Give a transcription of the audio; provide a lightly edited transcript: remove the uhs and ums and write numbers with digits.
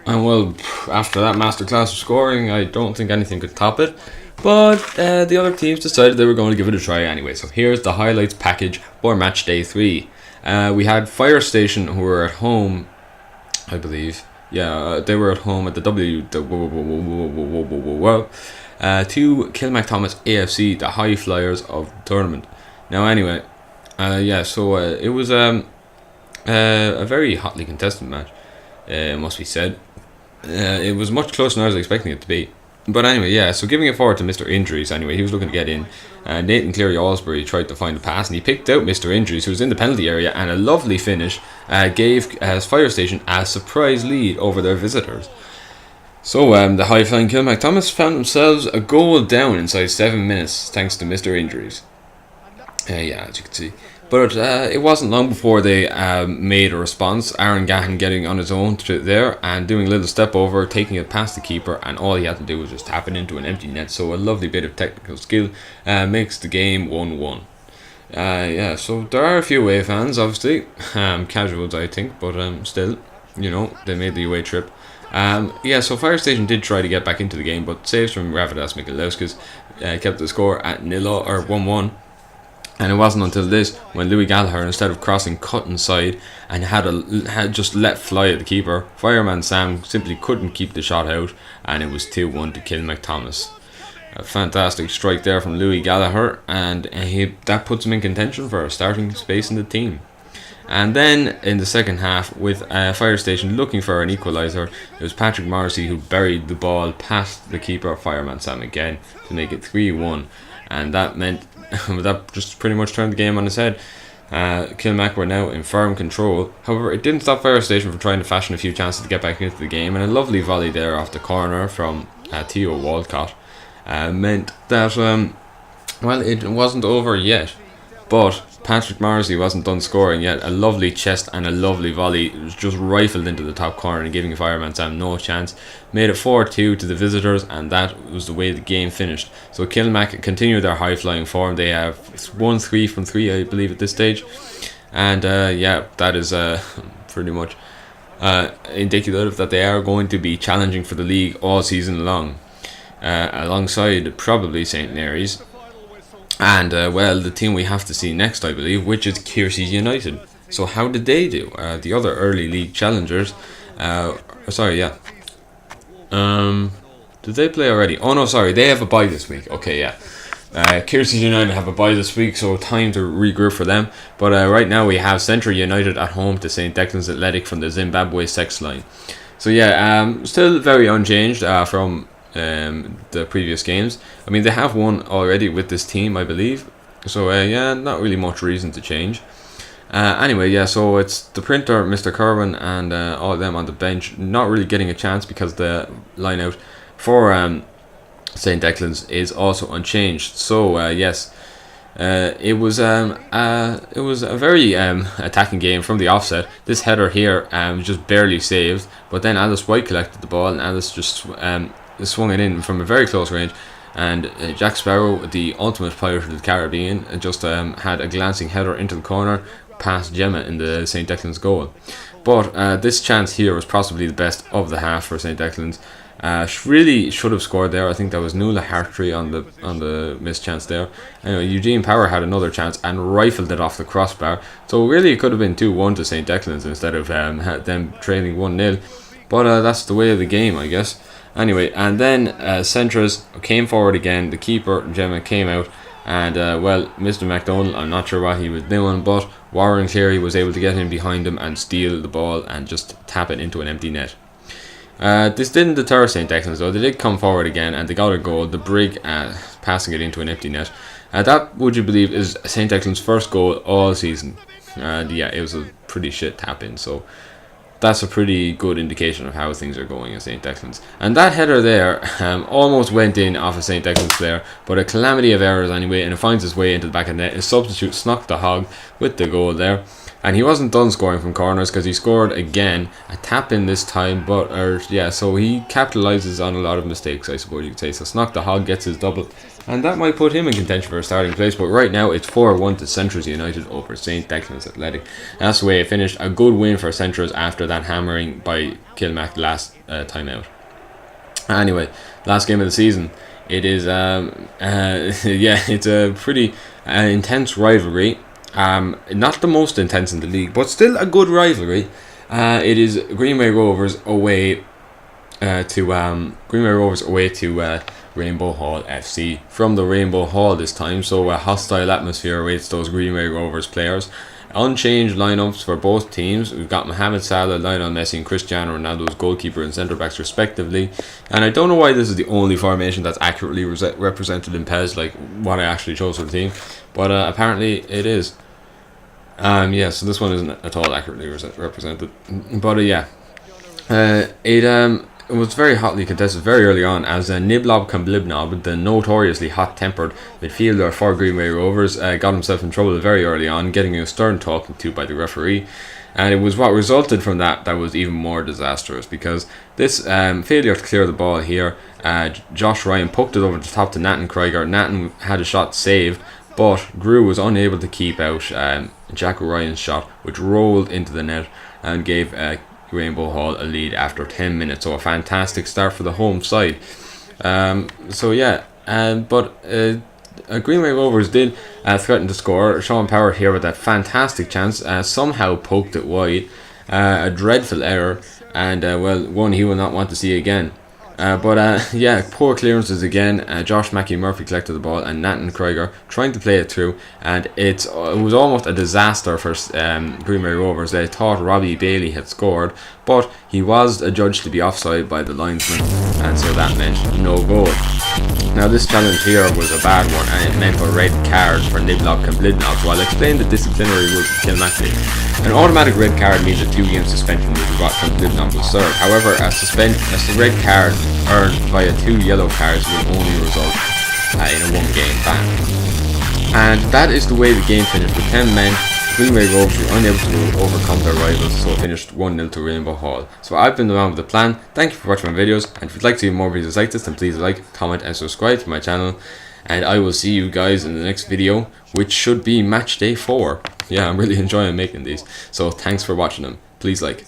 And well, after that masterclass of scoring, I don't think anything could top it. But the other teams decided they were going to give it a try anyway. So here's the highlights package for match day 3. We had Fire Station, who were at home, I believe. Yeah, they were at home at the to Kilmac Thomas AFC, the high flyers of the tournament. Now anyway, it was a very hotly contested match, must be said. It was much closer than I was expecting it to be. But anyway, yeah, so giving it forward to Mr. Injuries anyway, he was looking to get in. Nathan Cleary-Alsbury tried to find a pass, and he picked out Mr. Injuries, who was in the penalty area, and a lovely finish gave Fire Station a surprise lead over their visitors. So the high-flying Kilmac Thomas found themselves a goal down inside 7 minutes, thanks to Mr. Injuries. As you can see. But it wasn't long before they made a response. Aaron Gahan getting on his own there and doing a little step over, taking it past the keeper, and all he had to do was just tap it into an empty net. So a lovely bit of technical skill makes the game 1-1. So there are a few away fans, obviously, casuals I think, but still, they made the away trip. So Fire Station did try to get back into the game, but saves from Ravidas Mikulauskis kept the score at 1-1. And it wasn't until this when Louis Gallagher, instead of crossing, cut inside and had just let fly at the keeper. Fireman Sam simply couldn't keep the shot out, and it was 2-1 to Kilmac Thomas. A fantastic strike there from Louis Gallagher, and that puts him in contention for a starting space in the team. And then in the second half, with Fire Station looking for an equaliser, it was Patrick Morrissey who buried the ball past the keeper, Fireman Sam, again to make it 3-1. And that meant that just pretty much turned the game on its head. Kilmac were now in firm control. However, it didn't stop Fire Station from trying to fashion a few chances to get back into the game, and a lovely volley there off the corner from Theo Walcott meant that it wasn't over yet. But Patrick Morrissey wasn't done scoring yet. A lovely chest and a lovely volley was just rifled into the top corner and giving Fireman Sam no chance. Made it 4-2 to the visitors, and that was the way the game finished. So Kilmac continued their high-flying form. They have won 3 from 3, I believe, at this stage. And that is pretty much indicative that they are going to be challenging for the league all season long, alongside probably St. Mary's. And, the team we have to see next, I believe, which is Kiersey United. So how did they do? The other early league challengers... did they play already? Oh, no, sorry, they have a bye this week. Okay, yeah. Kiersey United have a bye this week, so time to regroup for them. But right now we have Central United at home to St. Declan's Athletic from the Zimbabwe sex line. So, still very unchanged from... the previous games. I mean, they have won already with this team, I believe. So not really much reason to change. So it's the printer, Mr. Kerwin, and all of them on the bench, not really getting a chance because the line out for St. Declan's is also unchanged. So it was a very attacking game from the offset. This header here just barely saved, but then Alice White collected the ball, and Alice just swung it in from a very close range, and Jack Sparrow, the ultimate pirate of the Caribbean, just had a glancing header into the corner past Gemma in the St. Declan's goal. But this chance here was possibly the best of the half for St. Declan's. Really should have scored there. I think that was Nuala Hartree on the missed chance there. Anyway, Eugene Power had another chance and rifled it off the crossbar. So really it could have been 2-1 to St. Declan's instead of them trailing 1-0. But that's the way of the game, I guess. Anyway, and then Centras came forward again. The keeper, Gemma, came out. And, Mr. McDonald, I'm not sure what he was doing, but Warren Cleary was able to get in behind him and steal the ball and just tap it into an empty net. This didn't deter St. Declan's, though. They did come forward again, and they got a goal. The Brig passing it into an empty net. That, would you believe, is St. Declan's first goal all season. It was a pretty shit tap-in, so... that's a pretty good indication of how things are going at St. Declan's. And that header there almost went in off a St. Declan's player, but a calamity of errors anyway, and it finds its way into the back of the net. His substitute snuck the hog with the goal there. And he wasn't done scoring from corners because he scored again, a tap in this time, but so he capitalises on a lot of mistakes, I suppose you could say. So Snock the Hog gets his double, and that might put him in contention for a starting place. But right now it's 4-1 to Centres United over St. Declan's Athletic. And that's the way it finished. A good win for Centres after that hammering by Kilmac last time out. Anyway, last game of the season. It is it's a pretty intense rivalry. Not the most intense in the league, but still a good rivalry. It is Greenway Rovers away to Rainbow Hall FC from the Rainbow Hall this time. So a hostile atmosphere awaits those Greenway Rovers players. Unchanged lineups for both teams. We've got Mohamed Salah, Lionel Messi, and Cristiano Ronaldo as goalkeeper and centre backs respectively. And I don't know why this is the only formation that's accurately represented in PES, like what I actually chose for the team, but apparently it is. So this one isn't at all accurately represented, but it was very hotly contested very early on, as Niblob Kamblibnob, the notoriously hot-tempered midfielder for Greenway Rovers, got himself in trouble very early on, getting a stern talking to by the referee. And it was what resulted from that was even more disastrous, because this failure to clear the ball here, Josh Ryan poked it over the top to Nathan Krieger. Nathan had a shot saved, but Grew was unable to keep out Jack Ryan's shot, which rolled into the net and gave Rainbow Hall a lead after 10 minutes. So a fantastic start for the home side. Greenway Rovers did threaten to score. Sean Power here with that fantastic chance, somehow poked it wide. A dreadful error, and one he will not want to see again. Poor clearances again. Josh Murphy collected the ball, and Nathan Krieger trying to play it through, and it was almost a disaster for Greenway Rovers. They thought Robbie Bailey had scored, but he was adjudged to be offside by the linesman, and so that meant no goal. Now this challenge here was a bad one, and it meant a red card for Niblob Kamblidnob. So I'll explain the disciplinary rules of Kilmac League. An automatic red card means a 2-game suspension, which is what Kamblidnob will serve. However, a red card earned via 2 yellow cards will only result in a 1-game ban. And that is the way the game finished, with 10 men. Greenway Rovers were unable to overcome their rivals, so it finished 1-0 to Rainbow Hall. So I've been the man with the plan. Thank you for watching my videos, and if you'd like to see more videos like this, then please like, comment and subscribe to my channel. And I will see you guys in the next video, which should be match day 4. Yeah, I'm really enjoying making these, so thanks for watching them. Please like.